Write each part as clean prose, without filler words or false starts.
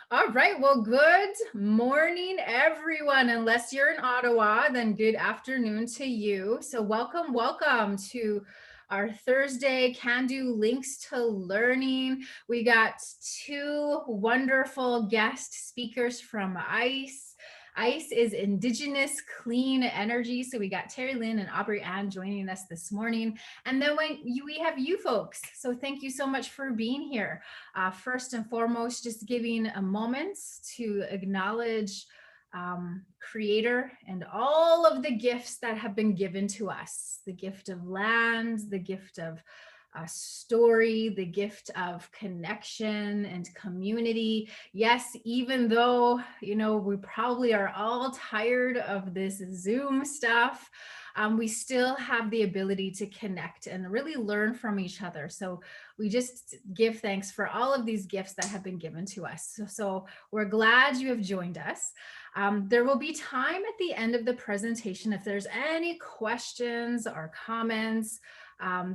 All right. Well, good morning, everyone. Unless you're in Ottawa, then good afternoon to you. So welcome to our Thursday Cando Links to Learning. We got two wonderful guest speakers from ICE. ICE is Indigenous Clean Energy. So we got Terri Lynn and Aubrey Ann joining us this morning. And then we have you folks. So thank you so much for being here. First and foremost, just giving a moment to acknowledge Creator and all of the gifts that have been given to us, the gift of land, the gift of story, the gift of connection and community. Yes, even though, we probably are all tired of this Zoom stuff, we still have the ability to connect and really learn from each other. So we just give thanks for all of these gifts that have been given to us. So we're glad you have joined us. There will be time at the end of the presentation if there's any questions or comments.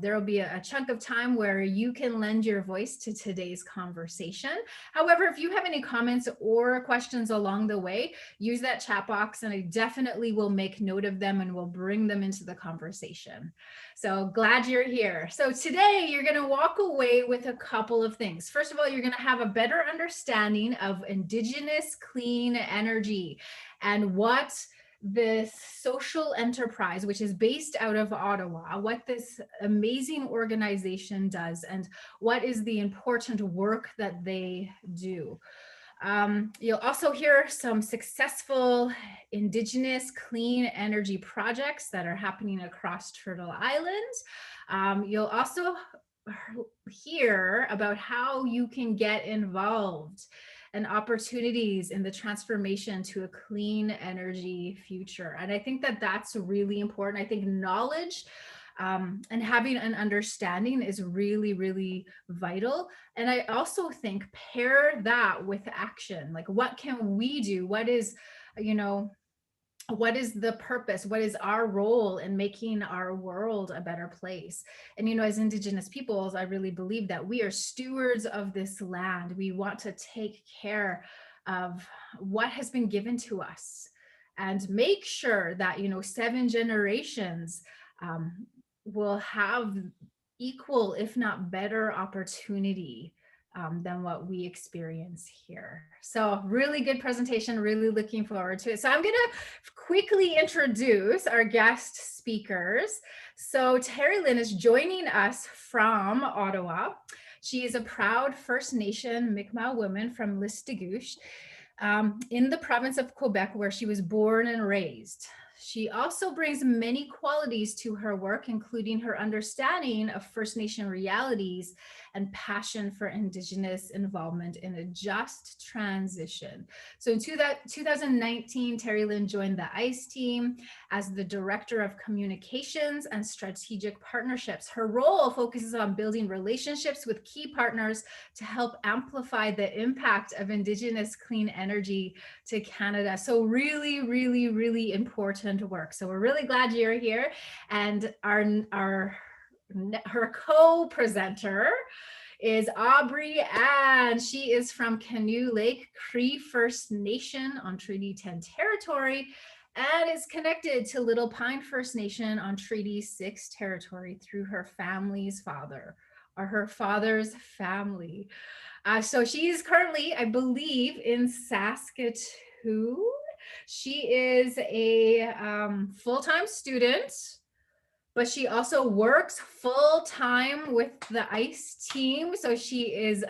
There will be a chunk of time where you can lend your voice to today's conversation. However, if you have any comments or questions along the way, use that chat box and I definitely will make note of them and we'll bring them into the conversation. So glad you're here. So today you're going to walk away with a couple of things. First of all, you're going to have a better understanding of Indigenous clean energy and what this social enterprise, which is based out of Ottawa, what this amazing organization does and what is the important work that they do. You'll also hear some successful Indigenous clean energy projects that are happening across Turtle Island. You'll also hear about how you can get involved and opportunities in the transformation to a clean energy future. And I think that that's really important. I think knowledge and having an understanding is really, really vital. And I also think pair that with action. Like, what can we do? What is the purpose? What is our role in making our world a better place? And, as Indigenous peoples, I really believe that we are stewards of this land. We want to take care of what has been given to us and make sure that, 7 generations will have equal, if not better, opportunity than what we experience here. So really good presentation, really looking forward to it. So I'm going to quickly introduce our guest speakers. So Terri Lynn is joining us from Ottawa. She is a proud First Nation Mi'kmaq woman from Listigouche in the province of Quebec, where she was born and raised. She also brings many qualities to her work, including her understanding of First Nation realities and passion for Indigenous involvement in a just transition. So in 2019, Terri Lynn joined the ICE team as the Director of Communications and Strategic Partnerships. Her role focuses on building relationships with key partners to help amplify the impact of Indigenous clean energy to Canada. So really, really, really important work. So we're really glad you're here. And her co-presenter is Aubrey Ann. She is from Canoe Lake Cree First Nation on Treaty 10 territory and is connected to Little Pine First Nation on Treaty 6 territory through her family's father or her father's family. So she is currently, I believe, in Saskatoon. She is a full-time student, but she also works full-time with the ICE team. So she is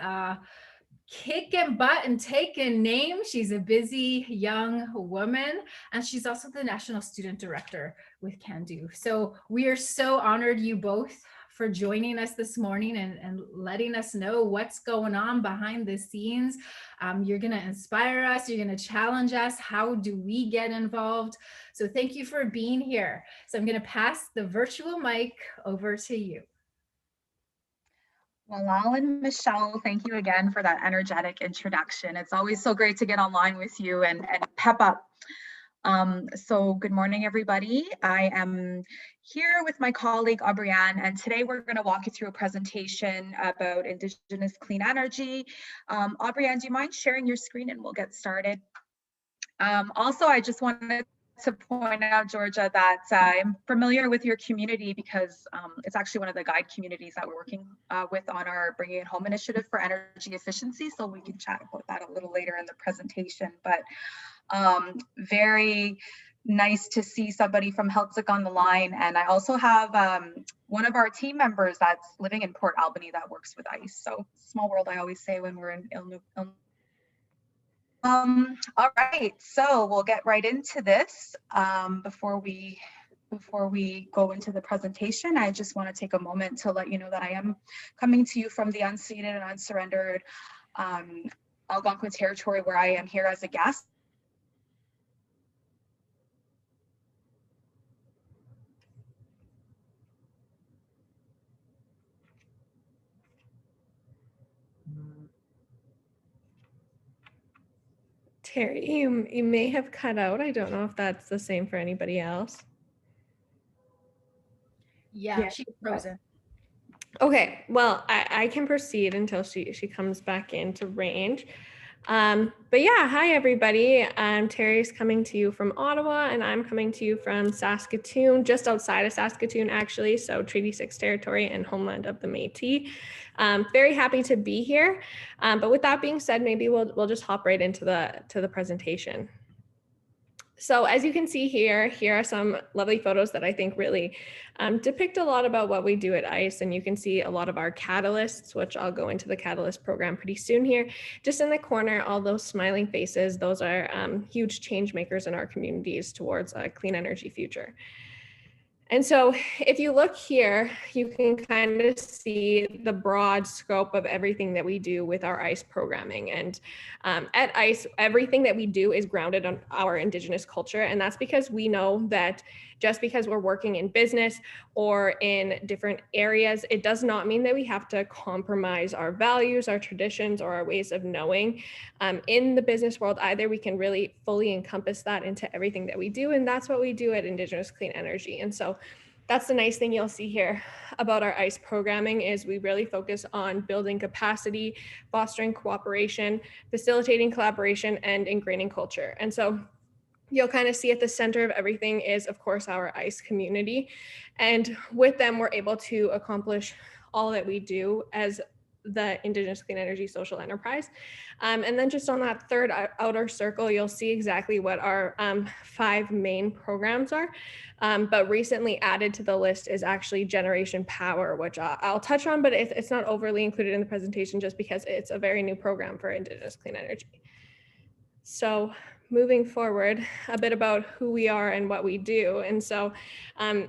kicking butt and taking names. She's a busy young woman, and she's also the National Student Director with Cando. So we are so honored you both for joining us this morning and letting us know what's going on behind the scenes. You're going to inspire us. You're going to challenge us. How do we get involved? So thank you for being here. So I'm going to pass the virtual mic over to you. Well, Lal and Michelle, thank you again for that energetic introduction. It's always so great to get online with you and pep up So good morning, everybody. I am here with my colleague, Aubrianne, and today we're going to walk you through a presentation about Indigenous Clean Energy. Aubrianne, do you mind sharing your screen and we'll get started? Also, I just wanted to point out, Georgia, that I'm familiar with your community because it's actually one of the guide communities that we're working with on our Bringing It Home initiative for energy efficiency. So we can chat about that a little later in the presentation. But very nice to see somebody from Heltzig on the line. And I also have one of our team members that's living in Port Albany that works with ICE. So small world, I always say when we're in all right, so we'll get right into this. Before we go into the presentation, I just want to take a moment to let you know that I am coming to you from the unceded and unsurrendered Algonquin territory, where I am here as a guest. Terry, you may have cut out. I don't know if that's the same for anybody else. Yeah, she's frozen. Okay, well, I can proceed until she comes back into range. But yeah, hi everybody. Terry's coming to you from Ottawa and I'm coming to you from Saskatoon, just outside of Saskatoon actually, so Treaty 6 territory and homeland of the Métis. Very happy to be here. But with that being said, maybe we'll just hop right into the presentation. So as you can see here are some lovely photos that I think really depict a lot about what we do at ICE. And you can see a lot of our catalysts, which I'll go into the catalyst program pretty soon here. Just in the corner, all those smiling faces, those are huge change makers in our communities towards a clean energy future. And so if you look here, you can kind of see the broad scope of everything that we do with our ICE programming. And at ICE, everything that we do is grounded on our Indigenous culture. And that's because we know that just because we're working in business or in different areas, it does not mean that we have to compromise our values, our traditions, or our ways of knowing. In the business world, either we can really fully encompass that into everything that we do. And that's what we do at Indigenous Clean Energy. And so that's the nice thing you'll see here about our ICE programming is we really focus on building capacity, fostering cooperation, facilitating collaboration, and ingraining culture. And so you'll kind of see at the center of everything is, of course, our ICE community. And with them, we're able to accomplish all that we do as the Indigenous Clean Energy social enterprise. And then just on that third outer circle, you'll see exactly what our 5 main programs are. But recently added to the list is actually Generation Power, which I'll touch on, but it's not overly included in the presentation just because it's a very new program for Indigenous Clean Energy. So moving forward, a bit about who we are and what we do. And so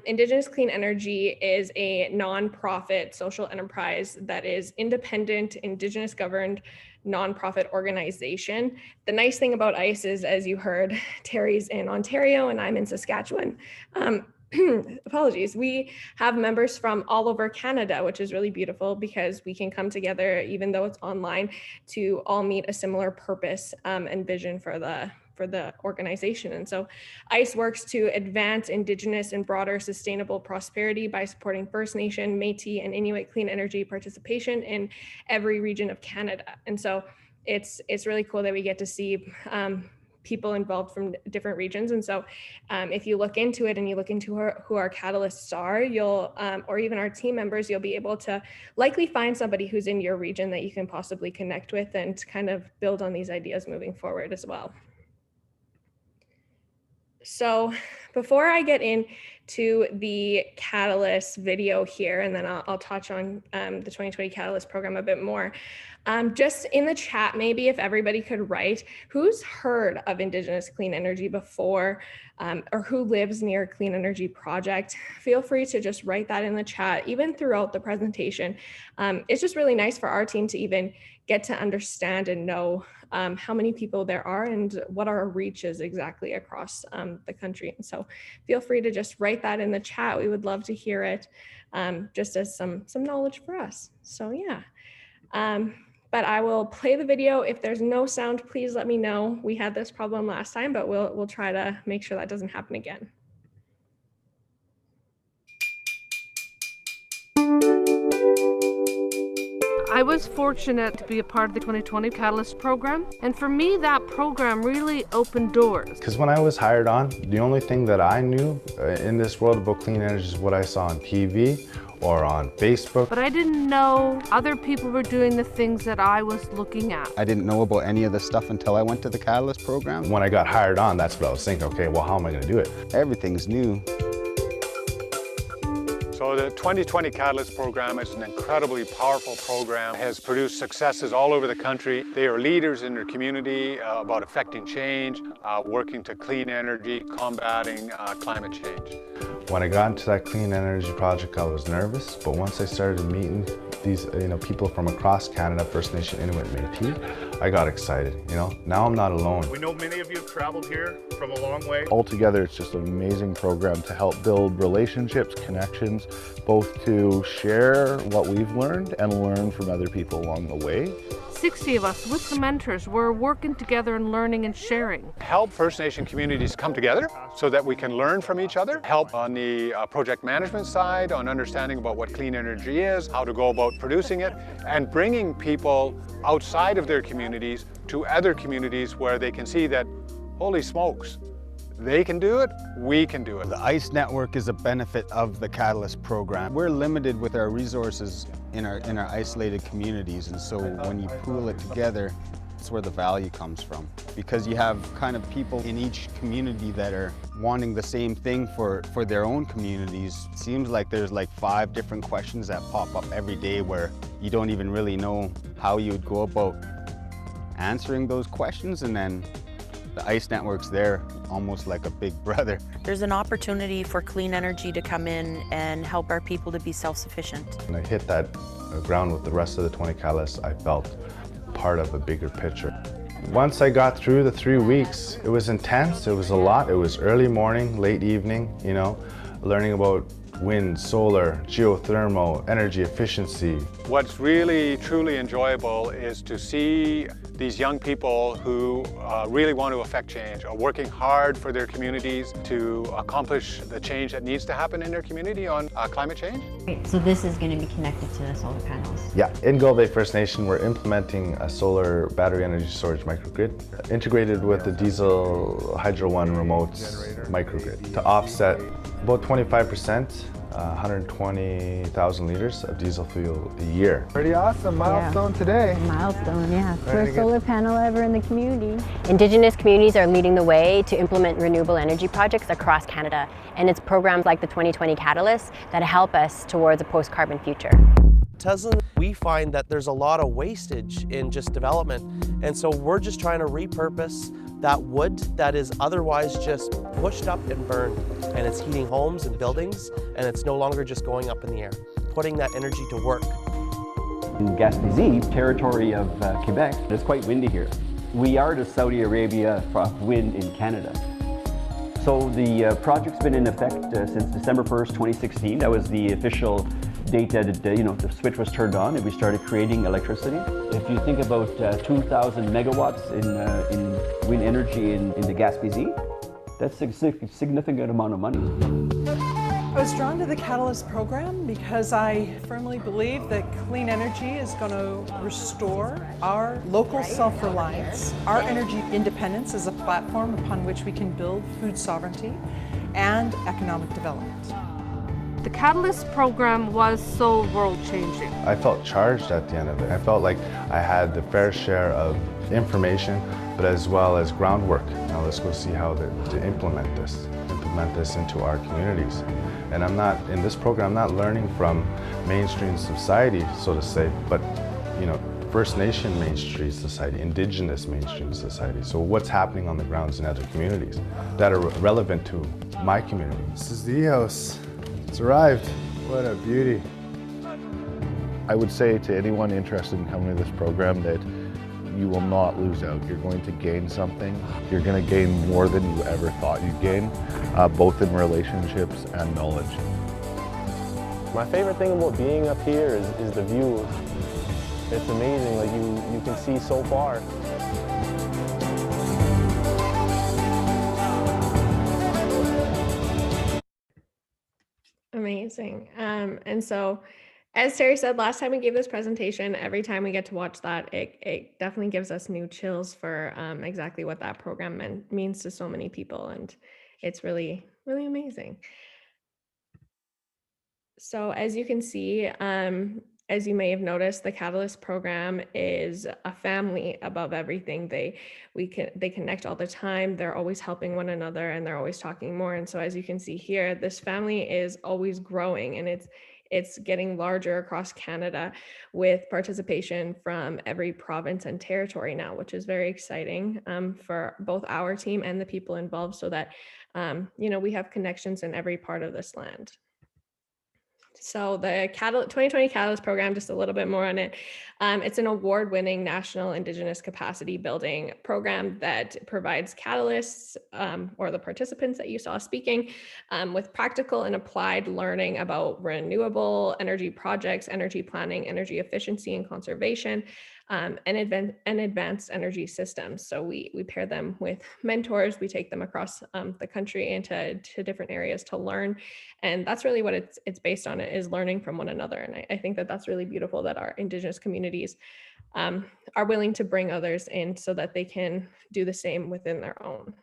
Indigenous Clean Energy is a nonprofit social enterprise that is independent, Indigenous governed, nonprofit organization. The nice thing about ICE is, as you heard, Terry's in Ontario and I'm in Saskatchewan. Apologies. We have members from all over Canada, which is really beautiful because we can come together, even though it's online, to all meet a similar purpose and vision for the organization. And so ICE works to advance Indigenous and broader sustainable prosperity by supporting First Nation, Métis, and Inuit clean energy participation in every region of Canada. And so it's really cool that we get to see people involved from different regions. And so if you look into it and you look into who our catalysts are, you'll, or even our team members, you'll be able to likely find somebody who's in your region that you can possibly connect with and kind of build on these ideas moving forward as well. So before I get into the Catalyst video here, and then I'll touch on the 2020 Catalyst program a bit more, just in the chat, maybe if everybody could write, who's heard of Indigenous Clean Energy before, or who lives near a clean energy project? Feel free to just write that in the chat, even throughout the presentation. It's just really nice for our team to even get to understand and know how many people there are and what our reach is exactly across the country. And so feel free to just write that in the chat. We would love to hear it just as some knowledge for us. So yeah. but I will play the video. If there's no sound, please let me know. We had this problem last time, but we'll try to make sure that doesn't happen again. I was fortunate to be a part of the 2020 Catalyst program, and for me that program really opened doors. Because when I was hired on, the only thing that I knew in this world about clean energy is what I saw on TV or on Facebook. But I didn't know other people were doing the things that I was looking at. I didn't know about any of this stuff until I went to the Catalyst program. When I got hired on, that's what I was thinking, okay, well, how am I gonna do it? Everything's new. So the 2020 Catalyst program is an incredibly powerful program. It has produced successes all over the country. They are leaders in their community about affecting change, working to clean energy, combating climate change. When I got into that clean energy project, I was nervous, but once I started meeting these people from across Canada, First Nation, Inuit, Métis, I got excited. Now I'm not alone. We know many of you have traveled here from a long way. Altogether, it's just an amazing program to help build relationships, connections, both to share what we've learned and learn from other people along the way. 60 of us with the mentors were working together and learning and sharing. Help First Nation communities come together so that we can learn from each other. Help on the project management side, on understanding about what clean energy is, how to go about producing it, and bringing people outside of their communities to other communities where they can see that, holy smokes, they can do it, we can do it. The ICE network is a benefit of the Catalyst program. We're limited with our resources in our isolated communities, and so when you pool it together, that's where the value comes from. Because you have kind of people in each community that are wanting the same thing for their own communities. It seems like there's like 5 different questions that pop up every day where you don't even really know how you would go about answering those questions, and then the ICE network's there almost like a big brother. There's an opportunity for clean energy to come in and help our people to be self-sufficient. When I hit that ground with the rest of the 20 Catalysts, I felt part of a bigger picture. Once I got through the 3 weeks, it was intense, it was a lot. It was early morning, late evening, learning about wind, solar, geothermal, energy efficiency. What's really, truly enjoyable is to see these young people who really want to affect change, are working hard for their communities to accomplish the change that needs to happen in their community on climate change. Great. So this is going to be connected to the solar panels? Yeah, in Gull Bay First Nation, we're implementing a solar battery energy storage microgrid integrated with the diesel Hydro One remote microgrid to offset about 25%, 120,000 liters of diesel fuel a year. Pretty awesome milestone today. Milestone, yeah. First solar panel ever in the community. Indigenous communities are leading the way to implement renewable energy projects across Canada, and it's programs like the 2020 Catalyst that help us towards a post-carbon future. We find that there's a lot of wastage in just development, and so we're just trying to repurpose that wood that is otherwise just pushed up and burned, and it's heating homes and buildings, and it's no longer just going up in the air, putting that energy to work. In Gaspésie, territory of Quebec, it's quite windy here. We are the Saudi Arabia of wind in Canada. So the project's been in effect since December 1st, 2016. That was the official date that the switch was turned on and we started creating electricity. If you think about 2,000 megawatts in wind energy in the Gaspésie, that's a significant amount of money. I was drawn to the Catalyst program because I firmly believe that clean energy is going to restore our local self-reliance. Our energy independence is a platform upon which we can build food sovereignty and economic development. The Catalyst program was so world-changing. I felt charged at the end of it. I felt like I had the fair share of information, but as well as groundwork. Now let's go see how to implement this into our communities. And in this program, I'm not learning from mainstream society, so to say, but First Nation mainstream society, Indigenous mainstream society. So what's happening on the grounds in other communities that are relevant to my community. This is the E-House. It's arrived. What a beauty. I would say to anyone interested in coming to this program that you will not lose out. You're going to gain something. You're going to gain more than you ever thought you'd gain, both in relationships and knowledge. My favorite thing about being up here is the view. It's amazing. Like you can see so far. Amazing. And so, as Terry said, last time we gave this presentation, every time we get to watch that, it definitely gives us new chills for exactly what that program means to so many people. And it's really, really amazing. So as you can see, as you may have noticed, the Catalyst program is a family above everything. They connect all the time. They're always helping one another and they're always talking more. And so as you can see here, this family is always growing and it's getting larger across Canada with participation from every province and territory now, which is very exciting for both our team and the people involved so that, we have connections in every part of this land. So the 2020 Catalyst program, just a little bit more on it. It's an award-winning national Indigenous capacity building program that provides catalysts or the participants that you saw speaking with practical and applied learning about renewable energy projects, energy planning, energy efficiency and conservation, and advanced energy systems. So we pair them with mentors. We take them across the country into different areas to learn. And that's really what it's based on, is learning from one another. And I think that that's really beautiful that our Indigenous communities are willing to bring others in so that they can do the same within their own.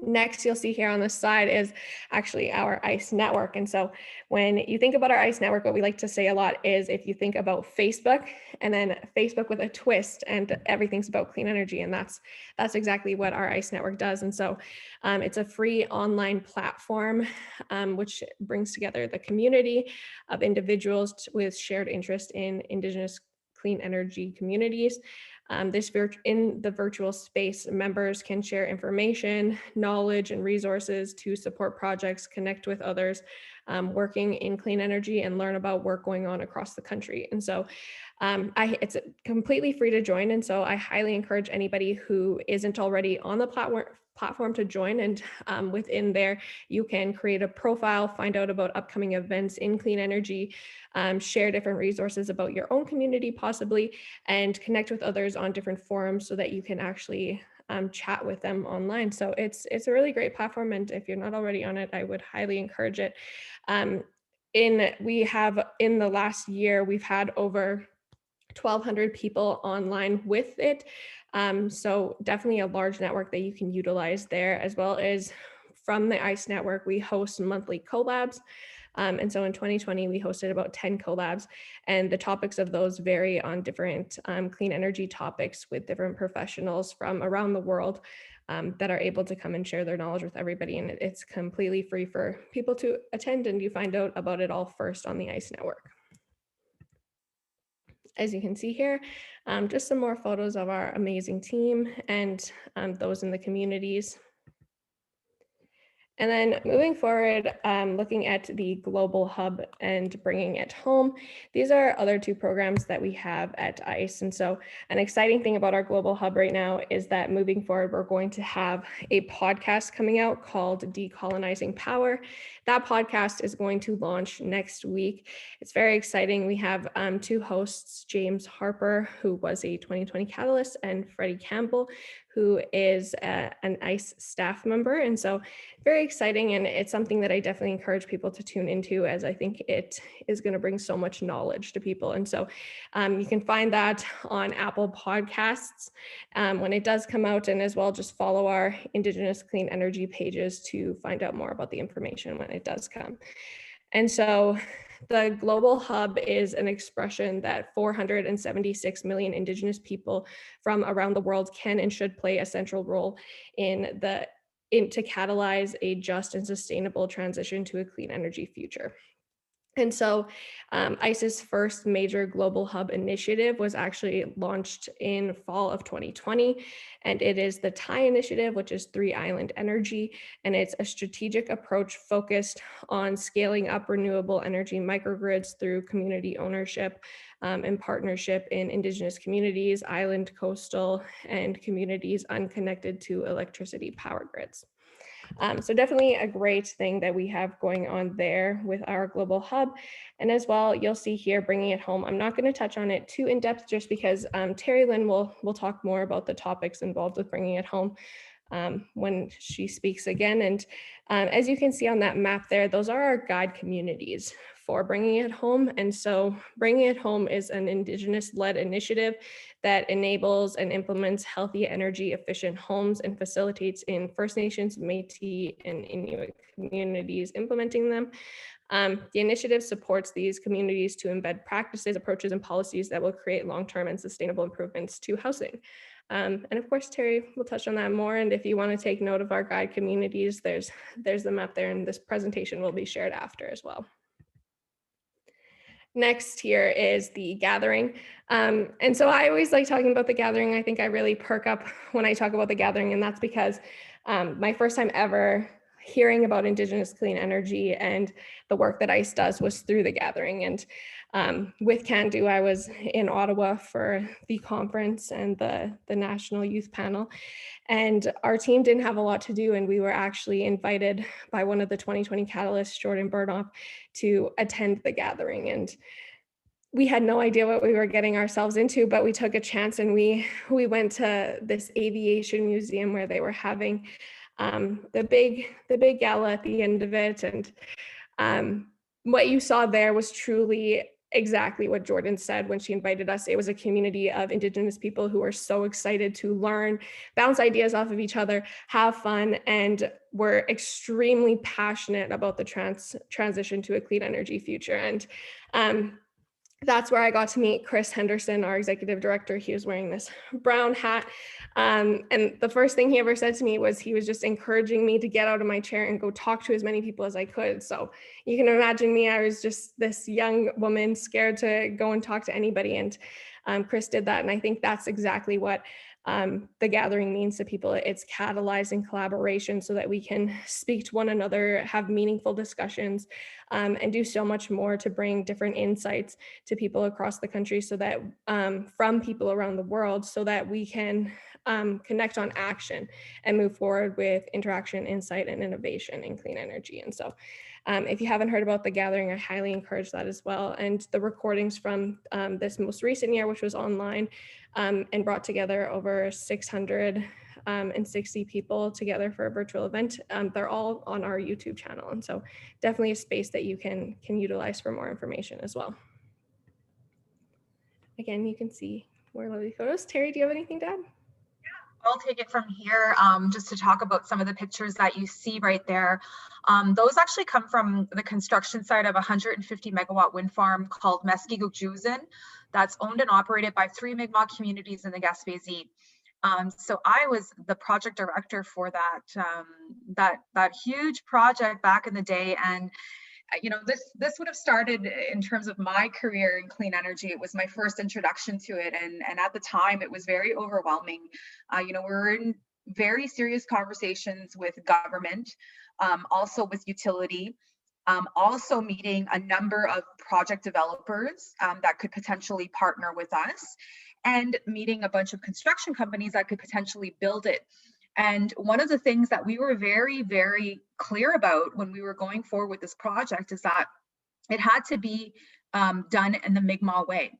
Next, you'll see here on the side is actually our ICE network. And so when you think about our ICE network, what we like to say a lot is if you think about Facebook and then Facebook with a twist and everything's about clean energy. And that's exactly what our ICE network does. And so it's a free online platform which brings together the community of individuals with shared interest in Indigenous clean energy communities. In the virtual space, members can share information, knowledge, and resources to support projects, connect with others working in clean energy, and learn about work going on across the country. And so it's completely free to join. And so I highly encourage anybody who isn't already on the platform to join. And within there, you can create a profile, find out about upcoming events in clean energy, share different resources about your own community possibly, and connect with others on different forums so that you can actually chat with them online. So it's a really great platform. And if you're not already on it, I would highly encourage it. In the last year, we've had over 1,200 people online with it. So definitely a large network that you can utilize there, as well as from the ICE network, we host monthly collabs. And so in 2020, we hosted about 10 collabs, and the topics of those vary on different clean energy topics with different professionals from around the world that are able to come and share their knowledge with everybody. And it's completely free for people to attend, and you find out about it all first on the ICE network. As you can see here, just some more photos of our amazing team and those in the communities. And then moving forward, looking at the Global Hub and bringing it home, these are other two programs that we have at ICE. And so an exciting thing about our Global Hub right now is that moving forward, we're going to have a podcast coming out called Decolonizing Power. That podcast is going to launch next week. It's very exciting. We have two hosts, James Harper, who was a 2020 Catalyst, and Freddie Campbell, who is an ICE staff member. And so very exciting. And it's something that I definitely encourage people to tune into, as I think it is going to bring so much knowledge to people. And so you can find that on Apple Podcasts when it does come out, and as well just follow our Indigenous Clean Energy pages to find out more about the information when it does come. And so the Global Hub is an expression that 476 million Indigenous people from around the world can and should play a central role to catalyze a just and sustainable transition to a clean energy future. And so ICE's first major Global Hub initiative was actually launched in fall of 2020, and it is the TIE initiative, which is 3 Island Energy, and it's a strategic approach focused on scaling up renewable energy microgrids through community ownership and partnership in Indigenous communities, island, coastal, and communities unconnected to electricity power grids. So definitely a great thing that we have going on there with our global hub. And as well, you'll see here bringing it home. I'm not going to touch on it too in depth just because Terri Lynn will talk more about the topics involved with bringing it home when she speaks again. And as you can see on that map there, those are our guide communities for bringing it home. And so bringing it home is an Indigenous-led initiative that enables and implements healthy, energy efficient homes and facilitates in First Nations, Métis, and Inuit communities implementing them. The initiative supports these communities to embed practices, approaches, and policies that will create long-term and sustainable improvements to housing. And of course, Terri will touch on that more. And if you want to take note of our guide communities, there's the map there, and this presentation will be shared after as well. Next here is the gathering. And so I always like talking about the gathering. I think I really perk up when I talk about the gathering, and that's because my first time ever hearing about Indigenous Clean Energy and the work that ICE does was through the gathering. And with Cando, I was in Ottawa for the conference and the National Youth Panel. And our team didn't have a lot to do, and we were actually invited by one of the 2020 Catalysts, Jordan Burnoff, to attend the gathering. And we had no idea what we were getting ourselves into, but we took a chance and we went to this aviation museum where they were having the big gala at the end of it. And what you saw there was truly exactly what Jordan said when she invited us. It was a community of Indigenous people who are so excited to learn, bounce ideas off of each other, have fun, and were extremely passionate about the transition to a clean energy future. And that's where I got to meet Chris Henderson, our executive director. He was wearing this brown hat. And the first thing he ever said to me was he was just encouraging me to get out of my chair and go talk to as many people as I could. So you can imagine me, I was just this young woman scared to go and talk to anybody. And Chris did that. And I think that's exactly what the gathering means to people. It's catalyzing collaboration so that we can speak to one another, have meaningful discussions, and do so much more to bring different insights to people across the country, so that from people around the world, so that we can connect on action and move forward with interaction, insight, and innovation in clean energy. And so if you haven't heard about the gathering, I highly encourage that as well. And the recordings from this most recent year, which was online, and brought together over 660 people together for a virtual event. They're all on our YouTube channel. And so definitely a space that you can utilize for more information as well. Again, you can see more lovely photos. Terri, do you have anything to add? I'll take it from here just to talk about some of the pictures that you see right there. Those actually come from the construction site of a 150 megawatt wind farm called Muskegon that's owned and operated by 3 Mi'kmaq communities in the Gaspésie. So I was the project director for that huge project back in the day. And you know, this would have started in terms of my career in clean energy. It was my first introduction to it, and at the time it was very overwhelming. You know, we were in very serious conversations with government, also with utility, also meeting a number of project developers that could potentially partner with us, and meeting a bunch of construction companies that could potentially build it. And one of the things that we were very, very clear about when we were going forward with this project is that it had to be done in the Mi'kmaq way.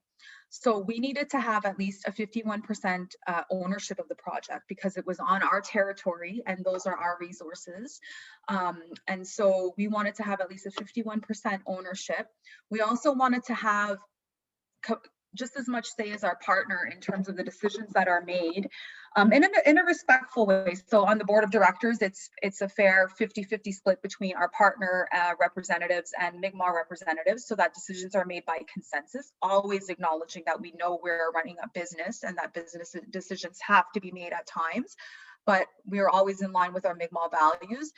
So we needed to have at least a 51% ownership of the project, because it was on our territory and those are our resources. And so we wanted to have at least a 51% ownership. We also wanted to have just as much say as our partner in terms of the decisions that are made, in a respectful way. So on the board of directors, it's a fair 50-50 split between our partner representatives and Mi'kmaq representatives, so that decisions are made by consensus, always acknowledging that we know we're running a business and that business decisions have to be made at times, but we are always in line with our Mi'kmaq values.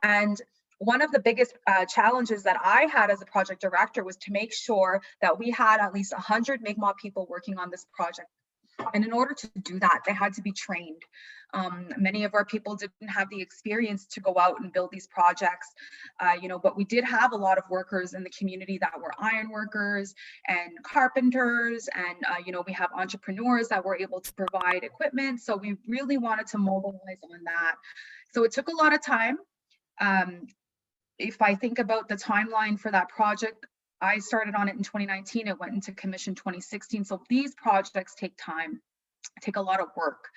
And one of the biggest challenges that I had as a project director was to make sure that we had at least 100 Mi'kmaq people working on this project And in order to do that, they had to be trained. Many of our people didn't have the experience to go out and build these projects, but we did have a lot of workers in the community that were iron workers and carpenters, and we have entrepreneurs that were able to provide equipment. So we really wanted to mobilize on that. So it took a lot of time. If I think about the timeline for that project, I started on it in 2019, it went into commission 2016. So these projects take time, take a lot of work.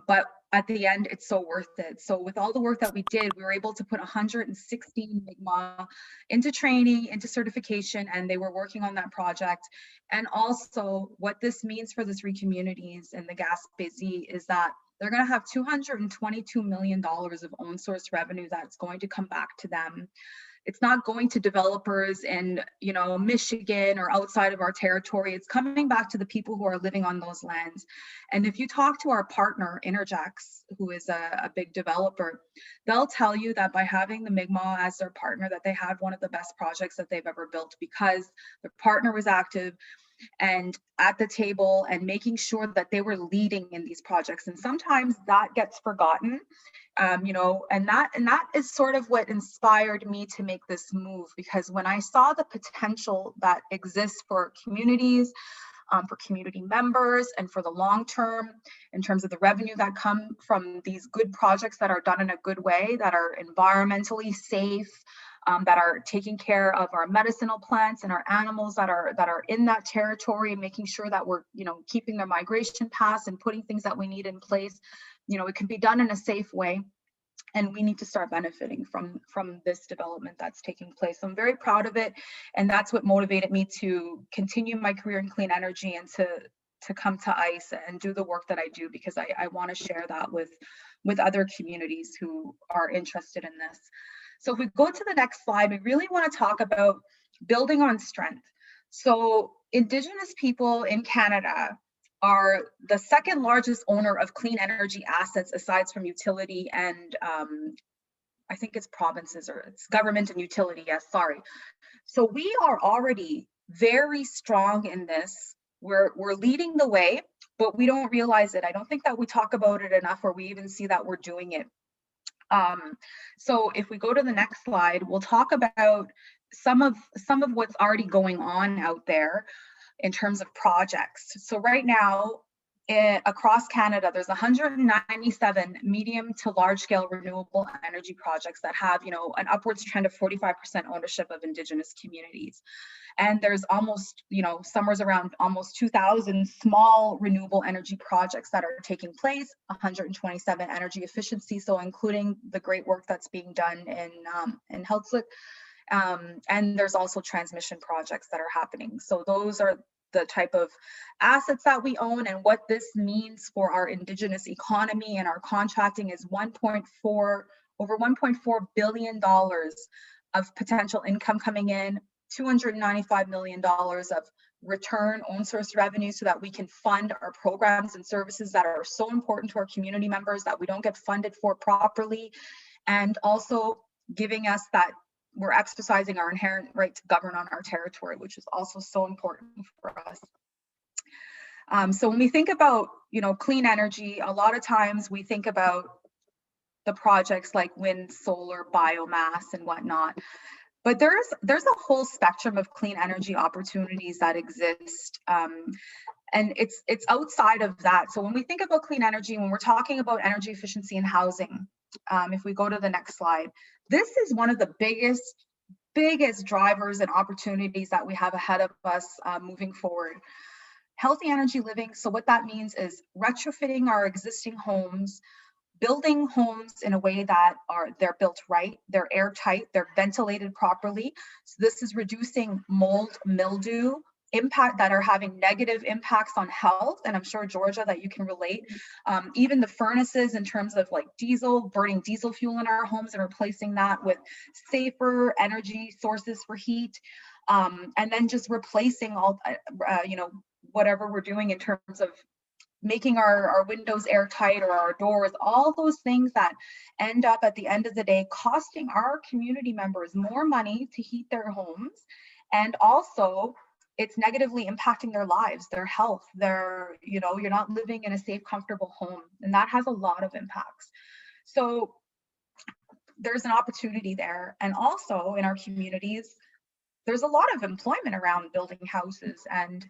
But at the end, it's so worth it. So with all the work that we did, we were able to put 116 Mi'kmaq into training, into certification, and they were working on that project. And also what this means for the 3 communities in the Gaspé Z is that they're going to have $222 million of own source revenue that's going to come back to them. It's not going to developers in, Michigan or outside of our territory. It's coming back to the people who are living on those lands. And if you talk to our partner, Interjax, who is a big developer, they'll tell you that by having the Mi'kmaq as their partner, that they had one of the best projects that they've ever built, because the partner was active and at the table and making sure that they were leading in these projects. And sometimes that gets forgotten, and that is sort of what inspired me to make this move, because when I saw the potential that exists for communities, for community members, and for the long term, in terms of the revenue that come from these good projects that are done in a good way, that are environmentally safe, that are taking care of our medicinal plants and our animals that are in that territory, and making sure that we're keeping their migration paths and putting things that we need in place. It can be done in a safe way, and we need to start benefiting from this development that's taking place. So I'm very proud of it, and that's what motivated me to continue my career in clean energy and to come to ICE and do the work that I do, because I want to share that with other communities who are interested in this. So if we go to the next slide, we really want to talk about building on strength. So Indigenous people in Canada are the second largest owner of clean energy assets, aside from utility and I think it's provinces, or it's government and utility, yes, sorry. So we are already very strong in this. We're leading the way, but we don't realize it. I don't think that we talk about it enough, or we even see that we're doing it. So if we go to the next slide, we'll talk about some of what's already going on out there in terms of projects. So right now, across Canada, there's 197 medium to large scale renewable energy projects that have, an upwards trend of 45% ownership of Indigenous communities. And there's almost, somewhere around almost 2,000 small renewable energy projects that are taking place, 127 energy efficiency, so including the great work that's being done in Heltzlik. And there's also transmission projects that are happening. So those are the type of assets that we own, and what this means for our Indigenous economy and our contracting is over $1.4 billion of potential income coming in, $295 million of return own source revenue, so that we can fund our programs and services that are so important to our community members that we don't get funded for properly, and also giving us that we're exercising our inherent right to govern on our territory, which is also so important for us. So when we think about, clean energy, a lot of times we think about the projects like wind, solar, biomass, and whatnot. But there's a whole spectrum of clean energy opportunities that exist. And it's outside of that. So when we think about clean energy, when we're talking about energy efficiency in housing, if we go to the next slide, this is one of the biggest drivers and opportunities that we have ahead of us moving forward. Healthy energy living. So what that means is retrofitting our existing homes, building homes in a way that they're built right, they're airtight, they're ventilated properly. So this is reducing mold, mildew, impact that are having negative impacts on health. And I'm sure, Georgia, that you can relate. Even the furnaces, in terms of like burning diesel fuel in our homes and replacing that with safer energy sources for heat. And then just replacing all, whatever we're doing in terms of making our windows airtight, or our doors, all those things that end up at the end of the day costing our community members more money to heat their homes, and also it's negatively impacting their lives, their health, their, you're not living in a safe, comfortable home, and that has a lot of impacts. So there's an opportunity there. And also in our communities, there's a lot of employment around building houses, and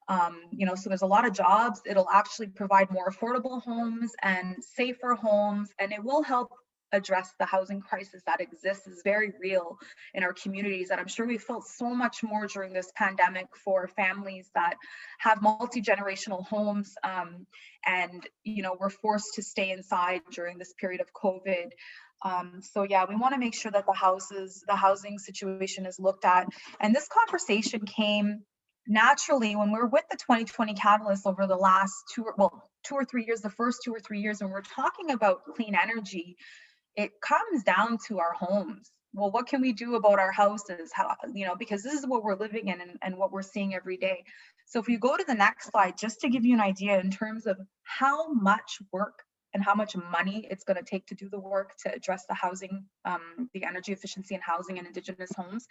so there's a lot of jobs. It'll actually provide more affordable homes and safer homes, and it will help address the housing crisis that exists, is very real in our communities. And I'm sure we felt so much more during this pandemic for families that have multi-generational homes, and were forced to stay inside during this period of COVID. So yeah, we want to make sure that the housing situation is looked at. And this conversation came naturally when we're with the 2020 Catalyst over the last 2 or 3 years, the first 2 or 3 years, when we're talking about clean energy, it comes down to our homes. Well, what can we do about our houses? How, because this is what we're living in and what we're seeing every day. So if you go to the next slide, just to give you an idea in terms of how much work and how much money it's going to take to do the work to address the housing, the energy efficiency in housing and Indigenous homes.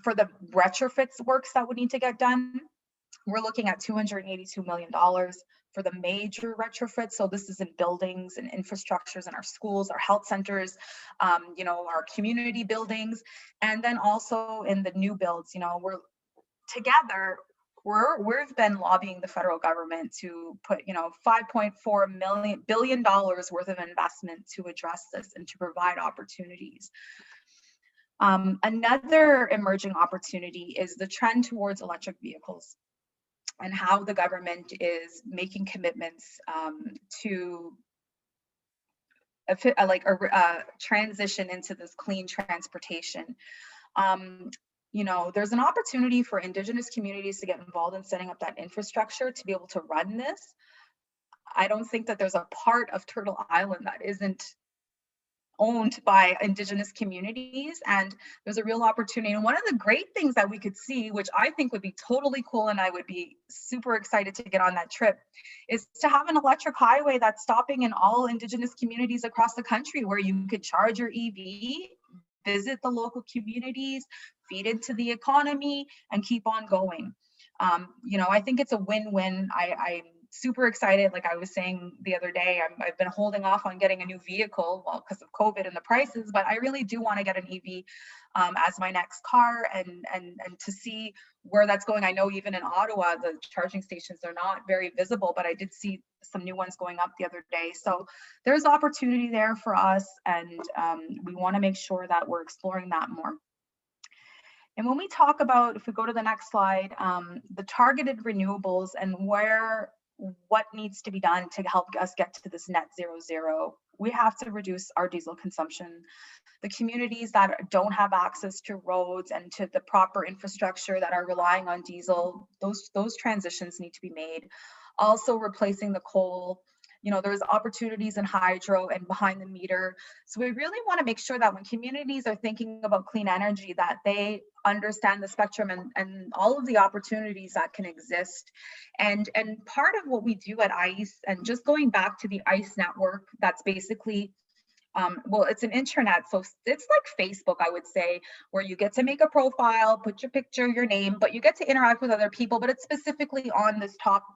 For the retrofits works that would need to get done, we're looking at $282 million for the major retrofits. So this is in buildings and infrastructures in our schools, our health centers, our community buildings, and then also in the new builds. We're together. We've been lobbying the federal government to put, $5.4 billion worth of investment to address this and to provide opportunities. Another emerging opportunity is the trend towards electric vehicles and how the government is making commitments to transition into this clean transportation. There's an opportunity for Indigenous communities to get involved in setting up that infrastructure to be able to run this. I don't think that there's a part of Turtle Island that isn't owned by Indigenous communities, and there's a real opportunity. And one of the great things that we could see, which I think would be totally cool, and I would be super excited to get on that trip, is to have an electric highway that's stopping in all Indigenous communities across the country, where you could charge your EV, visit the local communities, feed into the economy, and keep on going. I think it's a win-win. I'm super excited. Like I was saying the other day, I've been holding off on getting a new vehicle, because of COVID and the prices, but I really do want to get an EV as my next car, and to see where that's going. I know even in Ottawa, the charging stations are not very visible, but I did see some new ones going up the other day. So there's opportunity there for us, and we want to make sure that we're exploring that more. And when we talk about, if we go to the next slide, the targeted renewables and what needs to be done to help us get to this net zero, we have to reduce our diesel consumption. The communities that don't have access to roads and to the proper infrastructure that are relying on diesel, those transitions need to be made. Also replacing the coal. There's opportunities in hydro and behind the meter. So we really want to make sure that when communities are thinking about clean energy, that they understand the spectrum and all of the opportunities that can exist. And part of what we do at ICE, and just going back to the ICE network, that's basically it's an intranet, so it's like Facebook, I would say, where you get to make a profile, put your picture, your name, but you get to interact with other people, but it's specifically on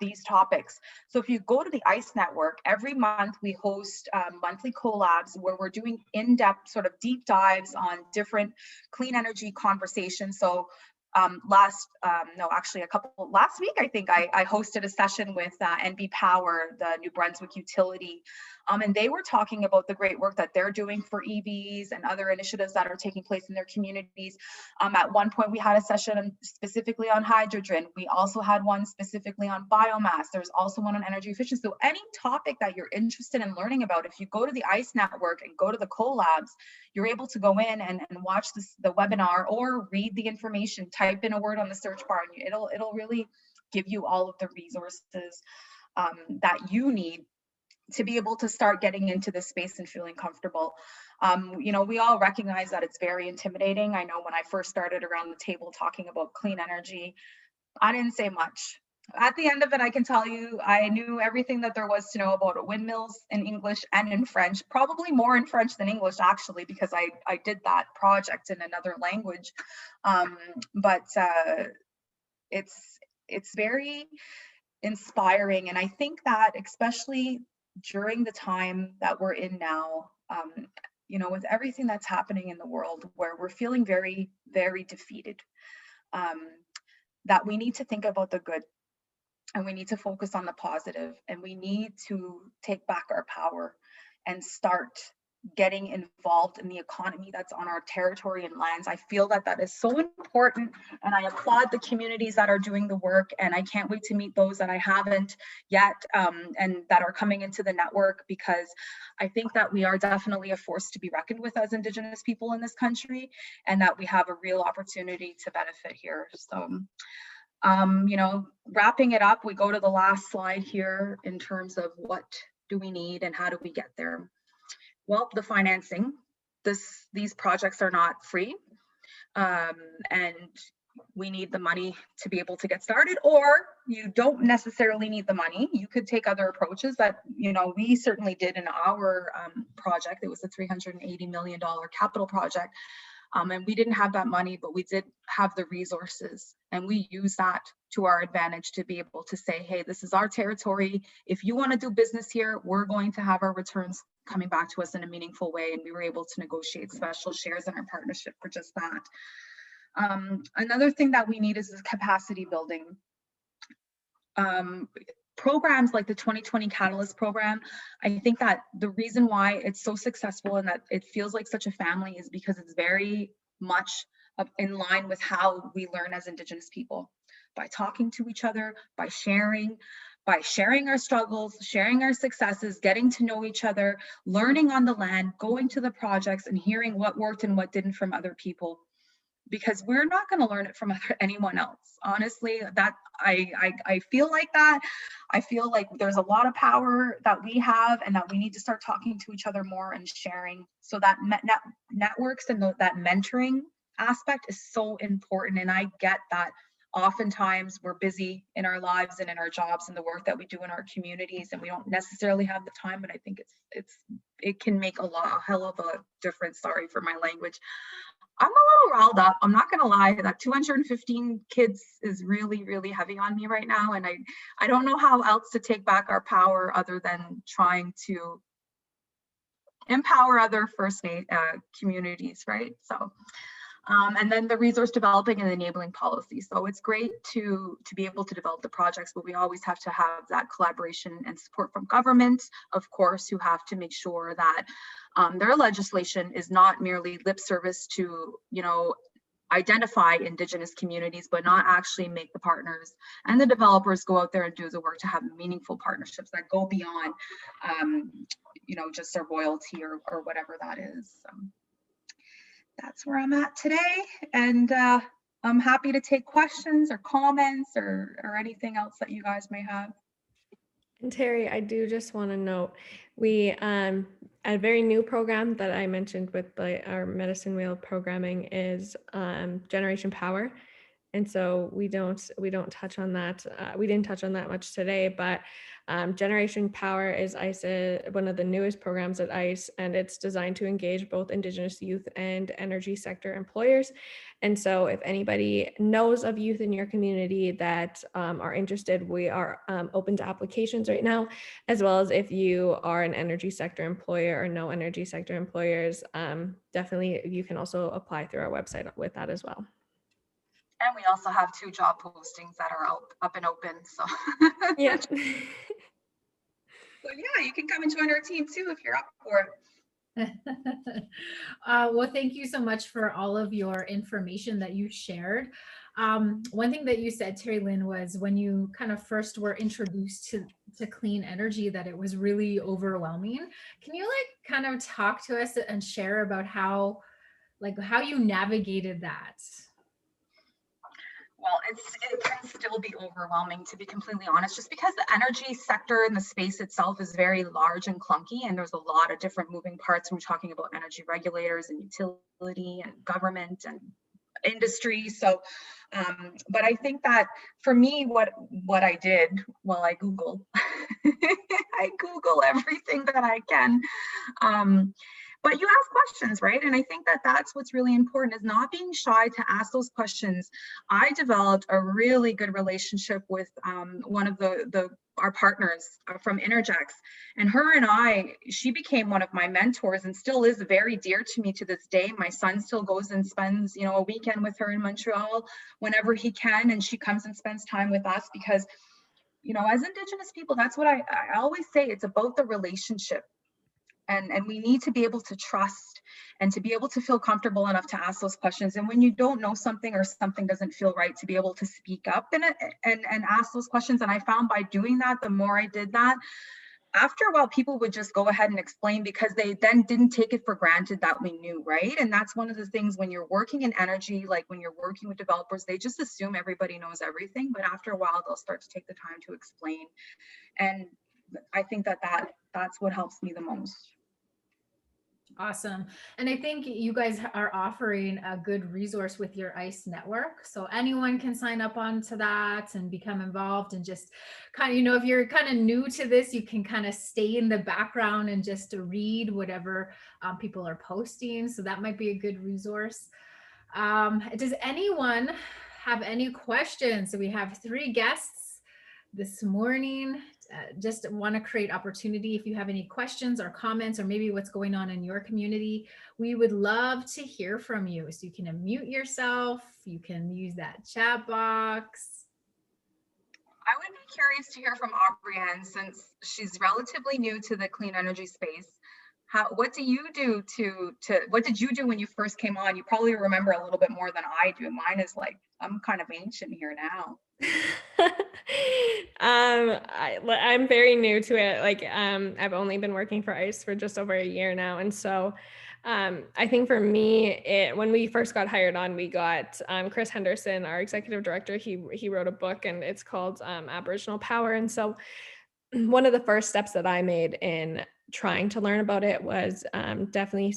these topics. So if you go to the ICE network, every month we host monthly collabs where we're doing in-depth sort of deep dives on different clean energy conversations. So last week, I think I hosted a session with NB Power, the New Brunswick utility, and they were talking about the great work that they're doing for EVs and other initiatives that are taking place in their communities. At one point, we had a session specifically on hydrogen. We also had one specifically on biomass. There's also one on energy efficiency. So any topic that you're interested in learning about, if you go to the ICE network and go to the collabs, you're able to go in and watch the webinar or read the information, type in a word on the search bar, and it'll really give you all of the resources that you need to be able to start getting into this space and feeling comfortable. We all recognize that it's very intimidating. I know when I first started around the table talking about clean energy, I didn't say much. At the end of it, I can tell you, I knew everything that there was to know about windmills in English and in French, probably more in French than English, actually, because I did that project in another language. But it's very inspiring. And I think that especially during the time that we're in now, you know, with everything that's happening in the world, where we're feeling very, very defeated, that we need to think about the good, and we need to focus on the positive, and we need to take back our power and start getting involved in the economy that's on our territory and lands. I feel that that is so important, and I applaud the communities that are doing the work, and I can't wait to meet those that I haven't yet, and that are coming into the network, because I think that we are definitely a force to be reckoned with as Indigenous people in this country, and that we have a real opportunity to benefit here. So you know, wrapping it up, we go to the last slide here in terms of what do we need and how do we get there. Well, the financing. These projects are not free, and we need the money to be able to get started, or you don't necessarily need the money. You could take other approaches that, you know, we certainly did in our project. It was a $380 million capital project. And we didn't have that money, but we did have the resources, and we use that to our advantage to be able to say, hey, this is our territory. If you want to do business here, we're going to have our returns coming back to us in a meaningful way. And we were able to negotiate special shares in our partnership for just that. Another thing that we need is this capacity building. Programs like the 2020 Catalyst program, I think that the reason why it's so successful and that it feels like such a family is because it's very much in line with how we learn as Indigenous people, by talking to each other, by sharing our struggles, sharing our successes, getting to know each other, learning on the land, going to the projects and hearing what worked and what didn't from other people. Because we're not going to learn it from anyone else. Honestly, that I feel like that. I feel like there's a lot of power that we have, and that we need to start talking to each other more and sharing. So that networks and that mentoring aspect is so important. And I get that oftentimes we're busy in our lives and in our jobs and the work that we do in our communities, and we don't necessarily have the time. But I think it can make a hell of a difference. Sorry for my language. I'm a little riled up. I'm not going to lie. That 215 kids is really, really heavy on me right now. And I don't know how else to take back our power other than trying to empower other First communities, right? So, and then the resource developing and enabling policy. So it's great to be able to develop the projects, but we always have to have that collaboration and support from government, of course, who have to make sure that their legislation is not merely lip service to, you know, identify Indigenous communities, but not actually make the partners and the developers go out there and do the work to have meaningful partnerships that go beyond, you know, just a royalty or whatever that is. So that's where I'm at today, and I'm happy to take questions or comments or anything else that you guys may have. And Terri, I do just want to note, we a very new program that I mentioned with our medicine wheel programming is Generation Power. And so we don't touch on that. We didn't touch on that much today, but Generation Power is one of the newest programs at ICE, and it's designed to engage both Indigenous youth and energy sector employers. And so if anybody knows of youth in your community that are interested, we are open to applications right now, as well as if you are an energy sector employer or know energy sector employers, definitely you can also apply through our website with that as well. And we also have 2 job postings that are up and open. So yeah. So yeah, you can come and join our team too if you're up for it. Well, thank you so much for all of your information that you shared. One thing that you said, Terri Lynn, was when you kind of first were introduced to clean energy, that it was really overwhelming. Can you kind of talk to us and share about how you navigated that? Well, it can still be overwhelming, to be completely honest, just because the energy sector and the space itself is very large and clunky, and there's a lot of different moving parts when we're talking about energy regulators and utility and government and industry. So, but I think that for me, what I did, well, I Google, I Google everything that I can. but you ask questions, right? And I think that that's what's really important, is not being shy to ask those questions. I developed a really good relationship with one of our partners from Interjex, and her and she became one of my mentors and still is very dear to me to this day. My son still goes and spends, you know, a weekend with her in Montreal whenever he can, and she comes and spends time with us because, you know, as Indigenous people, that's what I always say, it's about the relationship. And we need to be able to trust and to be able to feel comfortable enough to ask those questions. And when you don't know something or something doesn't feel right, to be able to speak up and ask those questions. And I found by doing that, the more I did that, after a while, people would just go ahead and explain, because they then didn't take it for granted that we knew, right? And that's one of the things when you're working in energy, like when you're working with developers, they just assume everybody knows everything. But after a while, they'll start to take the time to explain. And I think that's what helps me the most. Awesome. And I think you guys are offering a good resource with your ICE network. So anyone can sign up onto that and become involved, and just kind of, you know, if you're kind of new to this, you can kind of stay in the background and just read whatever people are posting. So that might be a good resource. Does anyone have any questions? So we have 3 guests this morning. Just want to create opportunity. If you have any questions or comments, or maybe what's going on in your community, we would love to hear from you. So you can unmute yourself. You can use that chat box. I would be curious to hear from Aubrianne, since she's relatively new to the clean energy space. What do you do what did you do when you first came on? You probably remember a little bit more than I do. Mine is like, I'm kind of ancient here now. I'm very new to it. Like, I've only been working for ICE for just over a year now. And so I think for me, when we first got hired on, we got Chris Henderson, our executive director. He wrote a book, and it's called Aboriginal Power. And so one of the first steps that I made in trying to learn about it was definitely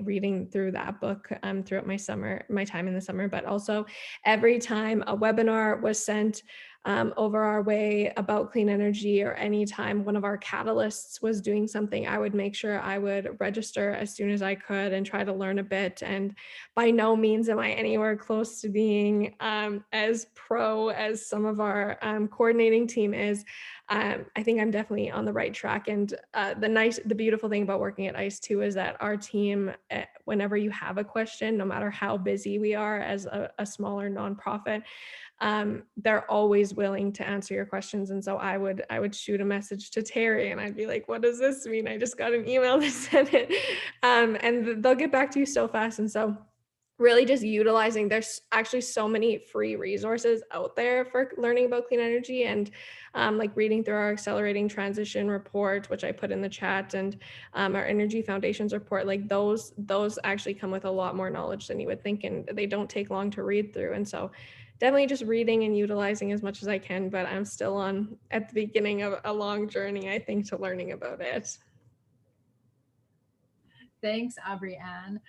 reading through that book throughout my time in the summer, but also every time a webinar was sent over our way about clean energy, or anytime one of our catalysts was doing something, I would make sure I would register as soon as I could and try to learn a bit. And by no means am I anywhere close to being as pro as some of our coordinating team is. I think I'm definitely on the right track. And the beautiful thing about working at ICE too is that our team, whenever you have a question, no matter how busy we are as a smaller nonprofit, they're always willing to answer your questions. And so I would shoot a message to Terri, and I'd be like, what does this mean? I just got an email that said it. And they'll get back to you so fast. And so really just utilizing, there's actually so many free resources out there for learning about clean energy, and like reading through our accelerating transition report, which I put in the chat, and our energy foundations report, like those actually come with a lot more knowledge than you would think, and they don't take long to read through. And so definitely just reading and utilizing as much as I can, but I'm still at the beginning of a long journey, I think, to learning about it. Thanks, Aubrianne.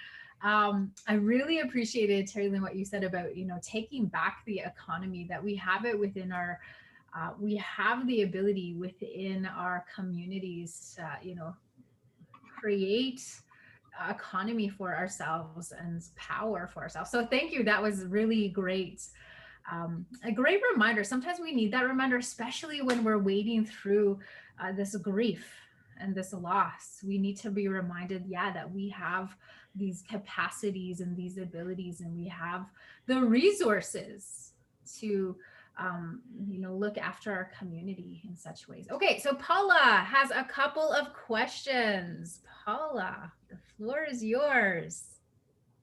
I really appreciated, Terri Lynn, what you said about, you know, taking back the economy, that we have it within our, we have the ability within our communities, you know, create economy for ourselves and power for ourselves. So thank you. That was really great. A great reminder. Sometimes we need that reminder, especially when we're wading through this grief and this loss. We need to be reminded, that we have these capacities and these abilities, and we have the resources to you know, look after our community in such ways. Okay, so Paula has a couple of questions. Paula, the floor is yours.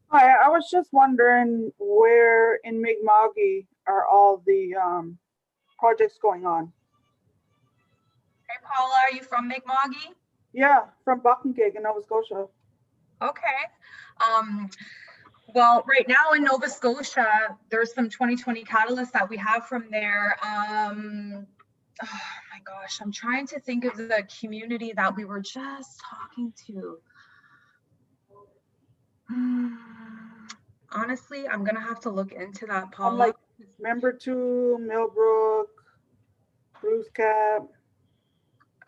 Hi, I was just wondering, where in Mi'kma'ki are all the projects going on? Hey, Paula, are you from Mi'kma'ki? Yeah, from Buckingham in Nova Scotia. Okay. Well, right now in Nova Scotia, there's some 2020 catalysts that we have from there. Oh my gosh, I'm trying to think of the community that we were just talking to. Honestly, I'm gonna have to look into that, Paula. Like Member 2, Millbrook, Bruce Cap.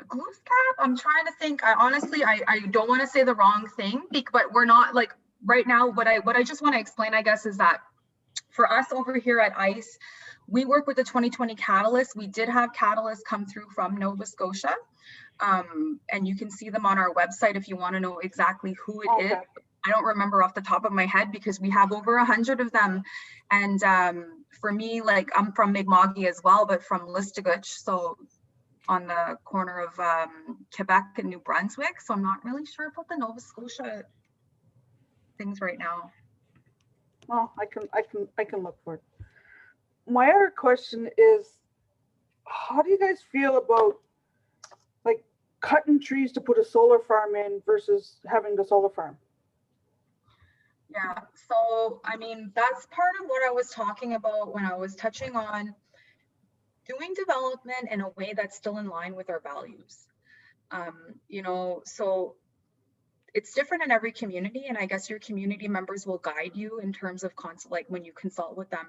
Glooskap, I'm trying to think. I don't want to say the wrong thing, but we're not like right now. What I just want to explain, I guess, is that for us over here at ICE, we work with the 2020 Catalyst. We did have catalysts come through from Nova Scotia, and you can see them on our website if you want to know exactly who it is. I don't remember off the top of my head because we have over 100 of them. And for me, like I'm from Mi'kma'ki as well, but from Listigouche, so on the corner of Quebec and New Brunswick. So I'm not really sure about the Nova Scotia things right now. Well, I can look for it. My other question is, how do you guys feel about like cutting trees to put a solar farm in versus having the solar farm? Yeah, so I mean, that's part of what I was talking about when I was touching on doing development in a way that's still in line with our values. You know, so it's different in every community, and I guess your community members will guide you in terms of like when you consult with them.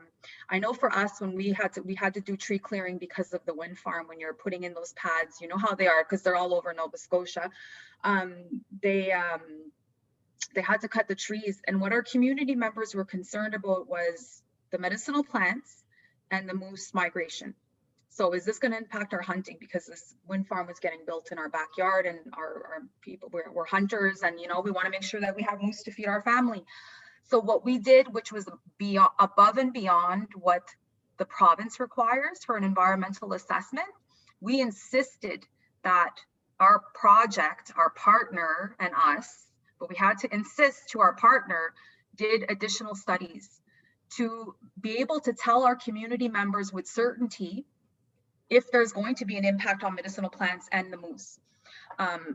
I know for us, when we had to do tree clearing because of the wind farm, when you're putting in those pads, you know how they are because they're all over Nova Scotia. They had to cut the trees, and what our community members were concerned about was the medicinal plants and the moose migration. So is this going to impact our hunting, because this wind farm was getting built in our backyard, and our people, we're hunters, and you know, we want to make sure that we have moose to feed our family. So what we did, which was above and beyond what the province requires for an environmental assessment, we insisted that our project, our partner and us, but we had to insist to our partner, did additional studies to be able to tell our community members with certainty if there's going to be an impact on medicinal plants and the moose.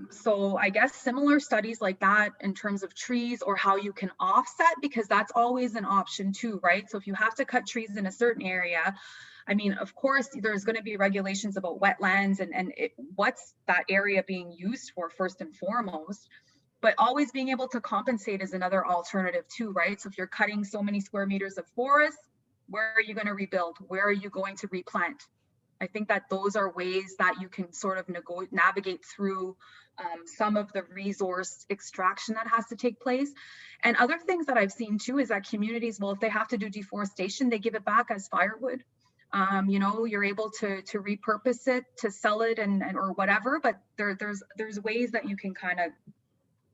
So I guess similar studies like that in terms of trees, or how you can offset, because that's always an option too, right? So if you have to cut trees in a certain area, I mean, of course, there's going to be regulations about wetlands and what's that area being used for first and foremost. But always being able to compensate is another alternative too, right? So if you're cutting so many square meters of forest, where are you going to rebuild? Where are you going to replant? I think that those are ways that you can sort of navigate through some of the resource extraction that has to take place. And other things that I've seen too is that communities, well, if they have to do deforestation, they give it back as firewood. You know, you're able to repurpose it, to sell it and or whatever, but there's ways that you can kind of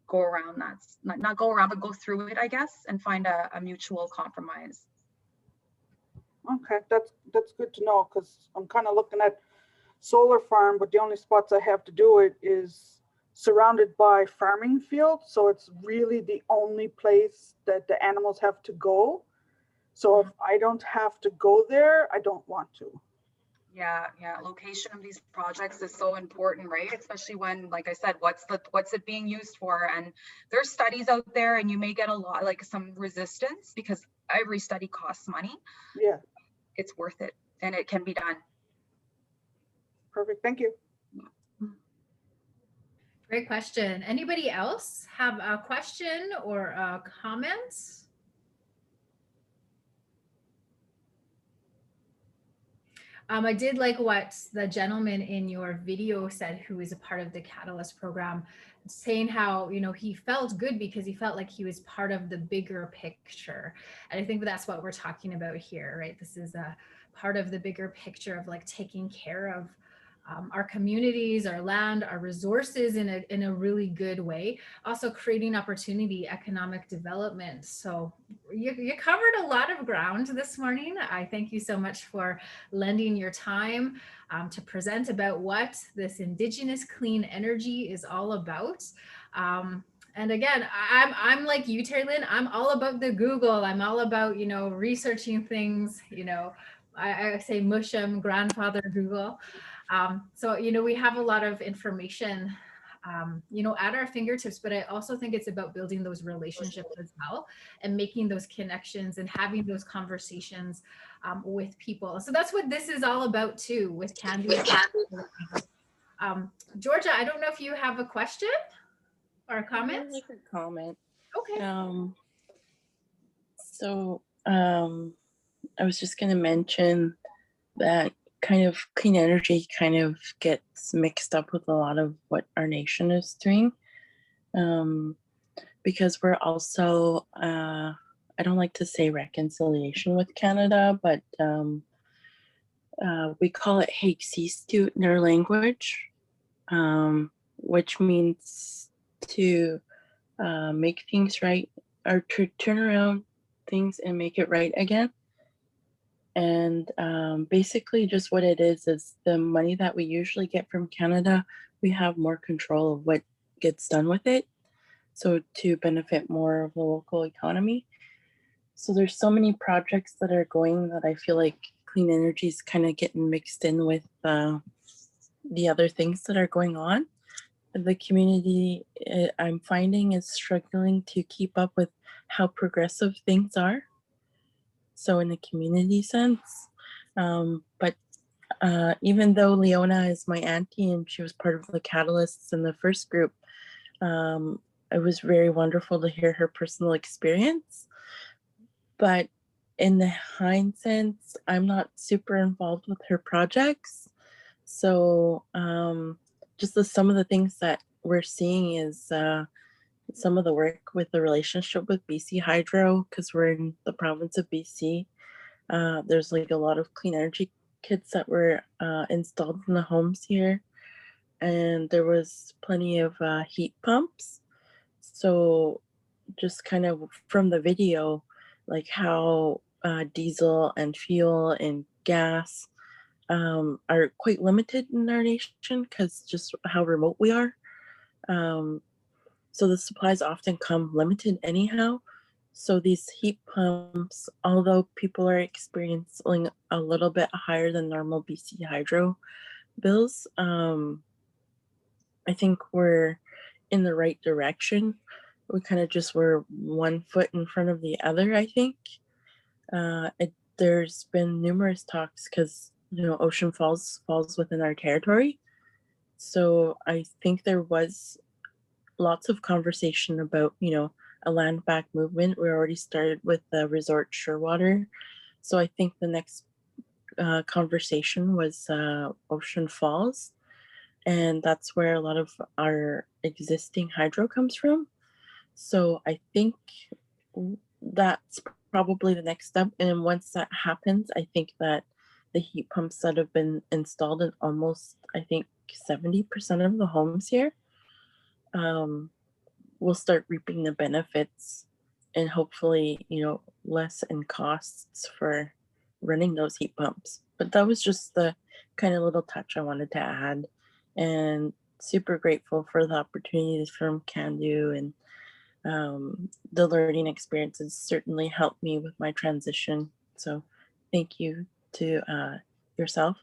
go around that, not go around, but go through it, I guess, and find a mutual compromise. Okay, that's good to know, because I'm kind of looking at solar farm, but the only spots I have to do it is surrounded by farming fields. So it's really the only place that the animals have to go. So if I don't have to go there, I don't want to. Yeah, location of these projects is so important, right? Especially when, like I said, what's it being used for? And there's studies out there, and you may get a lot, like some resistance, because every study costs money. Yeah, it's worth it, and it can be done. Perfect, thank you. Great question. Anybody else have a question or a comment? I did like what the gentleman in your video said, who is a part of the Catalyst program, saying how, you know, he felt good because he felt like he was part of the bigger picture. And I think that's what we're talking about here, right? This is a part of the bigger picture of like taking care of our communities, our land, our resources in a really good way. Also creating opportunity, economic development. So you covered a lot of ground this morning. I thank you so much for lending your time to present about what this Indigenous Clean Energy is all about. And again, I'm like you, Terri Lynn, I'm all about the Google. I'm all about, you know, researching things, you know, I say mush 'em, grandfather Google. So, you know, we have a lot of information, you know, at our fingertips, but I also think it's about building those relationships as well, and making those connections and having those conversations with people. So that's what this is all about too, with Cando. Georgia, I don't know if you have a question or a comment? Like a comment. Okay. I was just going to mention that kind of clean energy kind of gets mixed up with a lot of what our nation is doing. Because we're also, I don't like to say reconciliation with Canada, but we call it Hagsistu in our language, which means to make things right, or to turn around things and make it right again. And basically just what it is the money that we usually get from Canada, we have more control of what gets done with it. So to benefit more of the local economy. So there's so many projects that are going that I feel like clean energy is kind of getting mixed in with the other things that are going on. The community, I'm finding, is struggling to keep up with how progressive things are. So in a community sense, but even though Leona is my auntie and she was part of the catalysts in the first group, it was very wonderful to hear her personal experience. But in the hindsight, I'm not super involved with her projects. So just some of the things that we're seeing is some of the work with the relationship with BC Hydro, because we're in the province of BC. There's like a lot of clean energy kits that were installed in the homes here. And there was plenty of heat pumps. So just kind of from the video, like how diesel and fuel and gas are quite limited in our nation because just how remote we are. So the supplies often come limited anyhow. So these heat pumps, although people are experiencing a little bit higher than normal BC Hydro bills, I think we're in the right direction. We kind of just were one foot in front of the other, I think. There's been numerous talks because, Ocean falls within our territory. So I think there was lots of conversation about, a land back movement. We already started with the resort Shearwater. So I think the next conversation was Ocean Falls. And that's where a lot of our existing hydro comes from. So I think that's probably the next step. And once that happens, I think that the heat pumps that have been installed in almost, I think, 70% of the homes here will start reaping the benefits and hopefully, less in costs for running those heat pumps. But that was just the kind of little touch I wanted to add. And super grateful for the opportunities from Cando, and the learning experiences certainly helped me with my transition. So thank you to yourself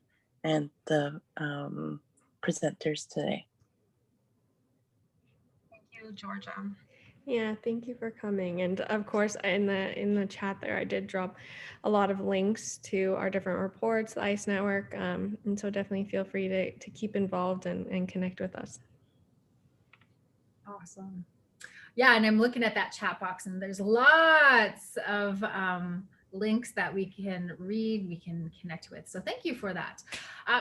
and the presenters today. Thank you, Georgia. Yeah, thank you for coming. And of course, in the chat there, I did drop a lot of links to our different reports, the ICE network, and so definitely feel free to keep involved and connect with us. Awesome. Yeah, and I'm looking at that chat box, and there's lots of links that we can read, we can connect with. So thank you for that.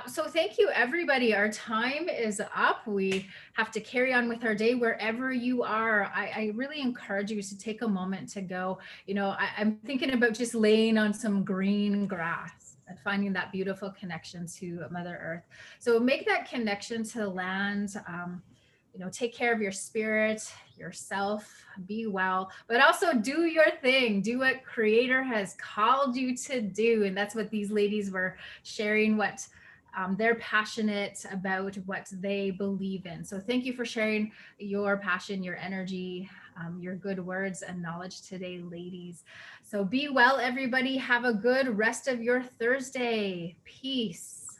So thank you, everybody. Our time is up. We have to carry on with our day wherever you are. I really encourage you to take a moment to go. I'm thinking about just laying on some green grass and finding that beautiful connection to Mother Earth. So make that connection to the land. Take care of your spirit, yourself, be well, but also do your thing. Do what Creator has called you to do. And that's what these ladies were sharing, what they're passionate about, what they believe in. So thank you for sharing your passion, your energy, your good words and knowledge today, ladies. So be well, everybody. Have a good rest of your Thursday. Peace.